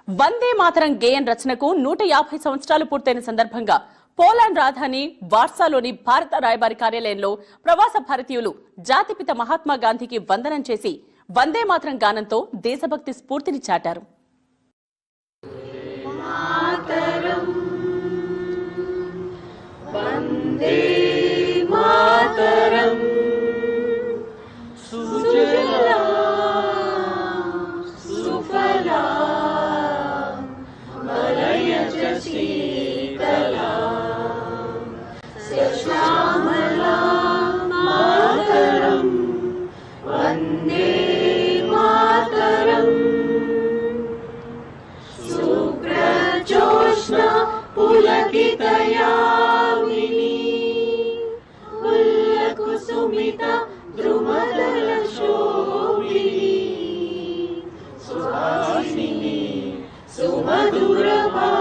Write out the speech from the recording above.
వందే మాతరం గేయం రచనకు 150 సంవత్సరాలు పూర్తయిన సందర్భంగా పోలాండ్ రాజధాని వార్సాలోని భారత రాయబారి కార్యాలయంలో ప్రవాస భారతీయులు జాతిపిత మహాత్మా గాంధీకి వందనం చేసి వందే మాతరం గానంతో దేశభక్తి స్ఫూర్తిని చాటారు. सुमधुर